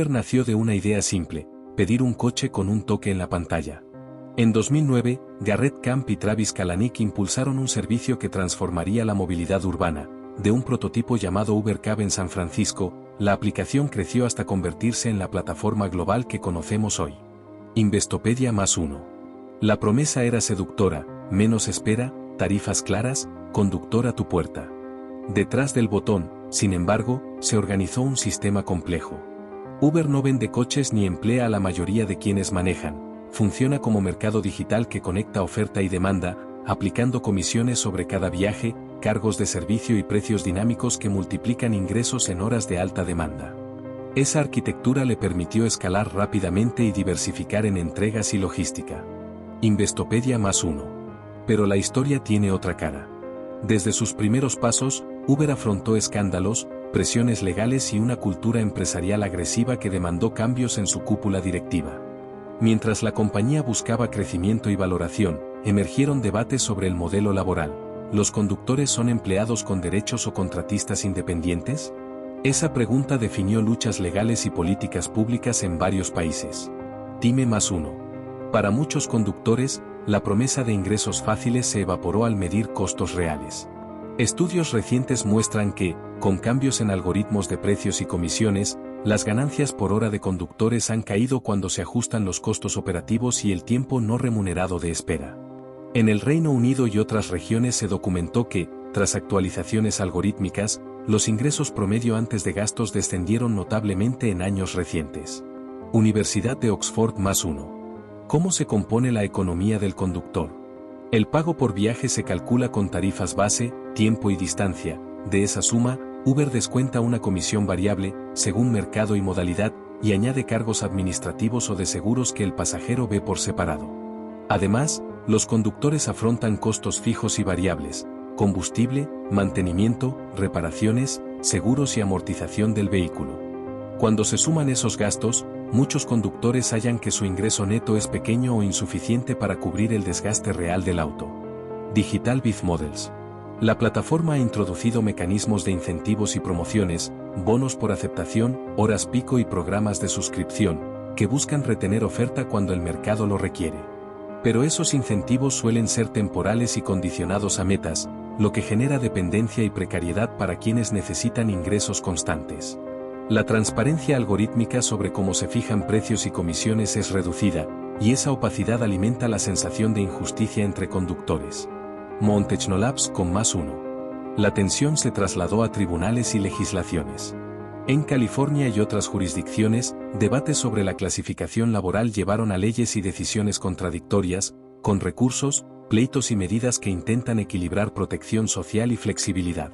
Uber nació de una idea simple: pedir un coche con un toque en la pantalla. En 2009, Garrett Camp y Travis Kalanick impulsaron un servicio que transformaría la movilidad urbana. De un prototipo llamado Uber Cab en San Francisco, la aplicación creció hasta convertirse en la plataforma global que conocemos hoy. Investopedia +1. La promesa era seductora: menos espera, tarifas claras, conductor a tu puerta. Detrás del botón, sin embargo, se organizó un sistema complejo. Uber no vende coches ni emplea a la mayoría de quienes manejan. Funciona como mercado digital que conecta oferta y demanda, aplicando comisiones sobre cada viaje, cargos de servicio y precios dinámicos que multiplican ingresos en horas de alta demanda. Esa arquitectura le permitió escalar rápidamente y diversificar en entregas y logística. Investopedia +1. Pero la historia tiene otra cara. Desde sus primeros pasos, Uber afrontó escándalos, presiones legales y una cultura empresarial agresiva que demandó cambios en su cúpula directiva. Mientras la compañía buscaba crecimiento y valoración, emergieron debates sobre el modelo laboral. ¿Los conductores son empleados con derechos o contratistas independientes? Esa pregunta definió luchas legales y políticas públicas en varios países. Time +1. Para muchos conductores, la promesa de ingresos fáciles se evaporó al medir costos reales. Estudios recientes muestran que, con cambios en algoritmos de precios y comisiones, las ganancias por hora de conductores han caído cuando se ajustan los costos operativos y el tiempo no remunerado de espera. En el Reino Unido y otras regiones se documentó que, tras actualizaciones algorítmicas, los ingresos promedio antes de gastos descendieron notablemente en años recientes. Universidad de Oxford +1. ¿Cómo se compone la economía del conductor? El pago por viaje se calcula con tarifas base, tiempo y distancia. De esa suma, Uber descuenta una comisión variable, según mercado y modalidad, y añade cargos administrativos o de seguros que el pasajero ve por separado. Además, los conductores afrontan costos fijos y variables: combustible, mantenimiento, reparaciones, seguros y amortización del vehículo. Cuando se suman esos gastos, muchos conductores hallan que su ingreso neto es pequeño o insuficiente para cubrir el desgaste real del auto. Digital Biz Models. La plataforma ha introducido mecanismos de incentivos y promociones, bonos por aceptación, horas pico y programas de suscripción, que buscan retener oferta cuando el mercado lo requiere. Pero esos incentivos suelen ser temporales y condicionados a metas, lo que genera dependencia y precariedad para quienes necesitan ingresos constantes. La transparencia algorítmica sobre cómo se fijan precios y comisiones es reducida, y esa opacidad alimenta la sensación de injusticia entre conductores. Montechnolabs con +1. La tensión se trasladó a tribunales y legislaciones. En California y otras jurisdicciones, debates sobre la clasificación laboral llevaron a leyes y decisiones contradictorias, con recursos, pleitos y medidas que intentan equilibrar protección social y flexibilidad.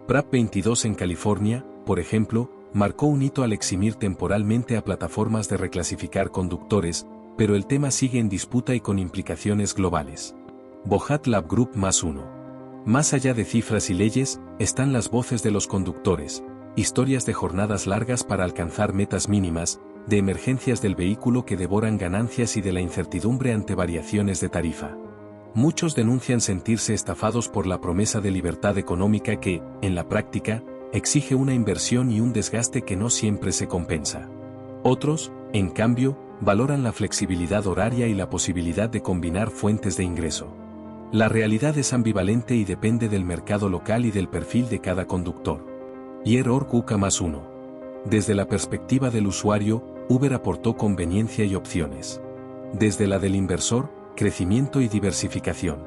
Prop 22 en California, por ejemplo, marcó un hito al eximir temporalmente a plataformas de reclasificar conductores, pero el tema sigue en disputa y con implicaciones globales. Bohat Lab Group +1. Más allá de cifras y leyes, están las voces de los conductores, historias de jornadas largas para alcanzar metas mínimas, de emergencias del vehículo que devoran ganancias y de la incertidumbre ante variaciones de tarifa. Muchos denuncian sentirse estafados por la promesa de libertad económica que, en la práctica, exige una inversión y un desgaste que no siempre se compensa. Otros, en cambio, valoran la flexibilidad horaria y la posibilidad de combinar fuentes de ingreso. La realidad es ambivalente y depende del mercado local y del perfil de cada conductor. Yeror Kuka +1. Desde la perspectiva del usuario, Uber aportó conveniencia y opciones. Desde la del inversor, crecimiento y diversificación.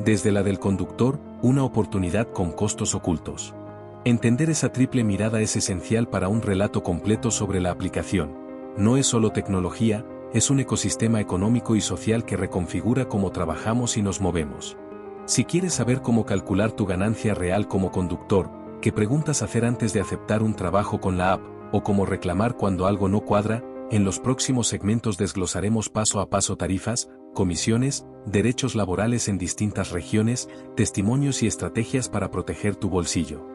Desde la del conductor, una oportunidad con costos ocultos. Entender esa triple mirada es esencial para un relato completo sobre la aplicación. No es solo tecnología, es un ecosistema económico y social que reconfigura cómo trabajamos y nos movemos. Si quieres saber cómo calcular tu ganancia real como conductor, qué preguntas hacer antes de aceptar un trabajo con la app, o cómo reclamar cuando algo no cuadra, en los próximos segmentos desglosaremos paso a paso tarifas, comisiones, derechos laborales en distintas regiones, testimonios y estrategias para proteger tu bolsillo.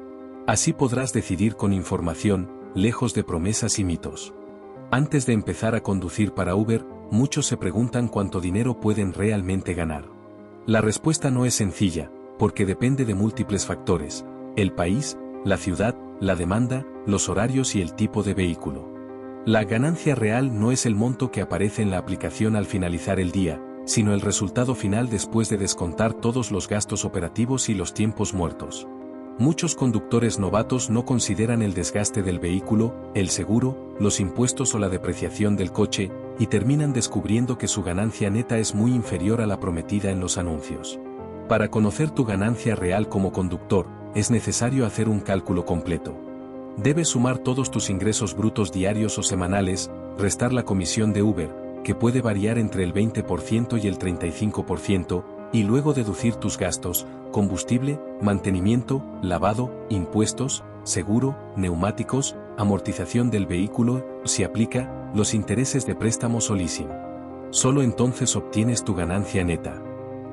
Así podrás decidir con información, lejos de promesas y mitos. Antes de empezar a conducir para Uber, muchos se preguntan cuánto dinero pueden realmente ganar. La respuesta no es sencilla, porque depende de múltiples factores: el país, la ciudad, la demanda, los horarios y el tipo de vehículo. La ganancia real no es el monto que aparece en la aplicación al finalizar el día, sino el resultado final después de descontar todos los gastos operativos y los tiempos muertos. Muchos conductores novatos no consideran el desgaste del vehículo, el seguro, los impuestos o la depreciación del coche, y terminan descubriendo que su ganancia neta es muy inferior a la prometida en los anuncios. Para conocer tu ganancia real como conductor, es necesario hacer un cálculo completo. Debes sumar todos tus ingresos brutos diarios o semanales, restar la comisión de Uber, que puede variar entre el 20% y el 35%, y luego deducir tus gastos, combustible, mantenimiento, lavado, impuestos, seguro, neumáticos, amortización del vehículo, si aplica, los intereses de préstamos o leasing. Solo entonces obtienes tu ganancia neta.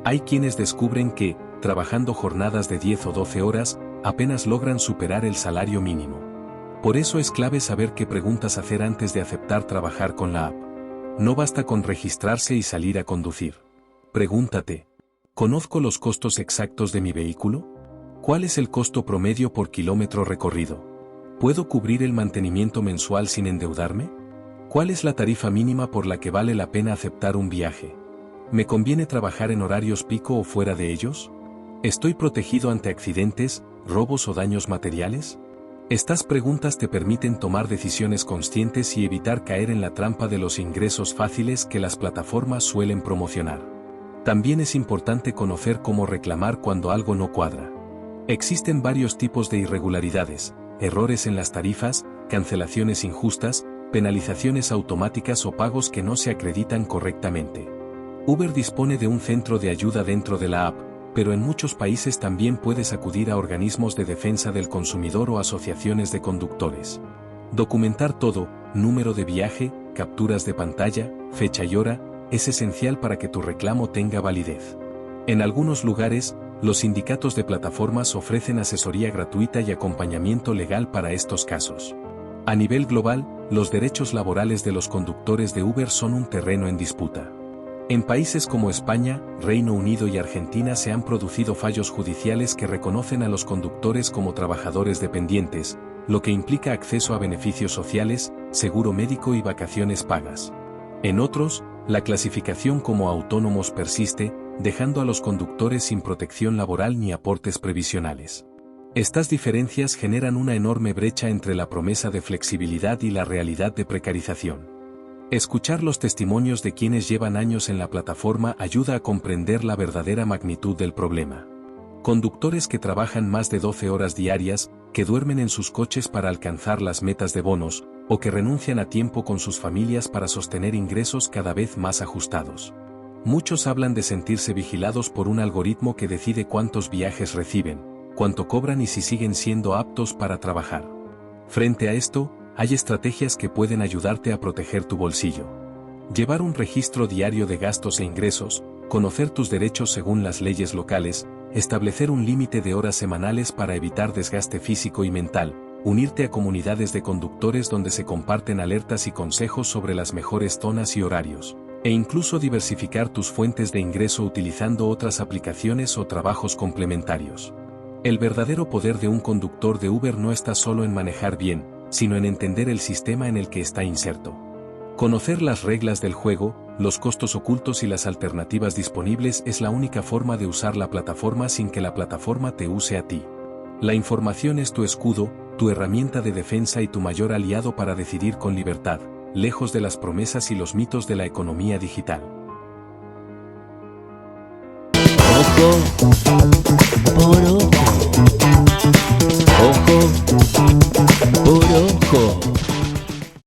Hay quienes descubren que, trabajando jornadas de 10 o 12 horas, apenas logran superar el salario mínimo. Por eso es clave saber qué preguntas hacer antes de aceptar trabajar con la app. No basta con registrarse y salir a conducir. Pregúntate, ¿conozco los costos exactos de mi vehículo? ¿Cuál es el costo promedio por kilómetro recorrido? ¿Puedo cubrir el mantenimiento mensual sin endeudarme? ¿Cuál es la tarifa mínima por la que vale la pena aceptar un viaje? ¿Me conviene trabajar en horarios pico o fuera de ellos? ¿Estoy protegido ante accidentes, robos o daños materiales? Estas preguntas te permiten tomar decisiones conscientes y evitar caer en la trampa de los ingresos fáciles que las plataformas suelen promocionar. También es importante conocer cómo reclamar cuando algo no cuadra. Existen varios tipos de irregularidades, errores en las tarifas, cancelaciones injustas, penalizaciones automáticas o pagos que no se acreditan correctamente. Uber dispone de un centro de ayuda dentro de la app, pero en muchos países también puedes acudir a organismos de defensa del consumidor o asociaciones de conductores. Documentar todo, número de viaje, capturas de pantalla, fecha y hora, es esencial para que tu reclamo tenga validez. En algunos lugares, los sindicatos de plataformas ofrecen asesoría gratuita y acompañamiento legal para estos casos. A nivel global, los derechos laborales de los conductores de Uber son un terreno en disputa. En países como España, Reino Unido y Argentina se han producido fallos judiciales que reconocen a los conductores como trabajadores dependientes, lo que implica acceso a beneficios sociales, seguro médico y vacaciones pagas. En otros, la clasificación como autónomos persiste, dejando a los conductores sin protección laboral ni aportes previsionales. Estas diferencias generan una enorme brecha entre la promesa de flexibilidad y la realidad de precarización. Escuchar los testimonios de quienes llevan años en la plataforma ayuda a comprender la verdadera magnitud del problema. Conductores que trabajan más de 12 horas diarias, que duermen en sus coches para alcanzar las metas de bonos, o que renuncian a tiempo con sus familias para sostener ingresos cada vez más ajustados. Muchos hablan de sentirse vigilados por un algoritmo que decide cuántos viajes reciben, cuánto cobran y si siguen siendo aptos para trabajar. Frente a esto, hay estrategias que pueden ayudarte a proteger tu bolsillo. Llevar un registro diario de gastos e ingresos, conocer tus derechos según las leyes locales, establecer un límite de horas semanales para evitar desgaste físico y mental, unirte a comunidades de conductores donde se comparten alertas y consejos sobre las mejores zonas y horarios, e incluso diversificar tus fuentes de ingreso utilizando otras aplicaciones o trabajos complementarios. El verdadero poder de un conductor de Uber no está solo en manejar bien, sino en entender el sistema en el que está inserto. Conocer las reglas del juego, los costos ocultos y las alternativas disponibles es la única forma de usar la plataforma sin que la plataforma te use a ti. La información es tu escudo, tu herramienta de defensa y tu mayor aliado para decidir con libertad, lejos de las promesas y los mitos de la economía digital. Poco por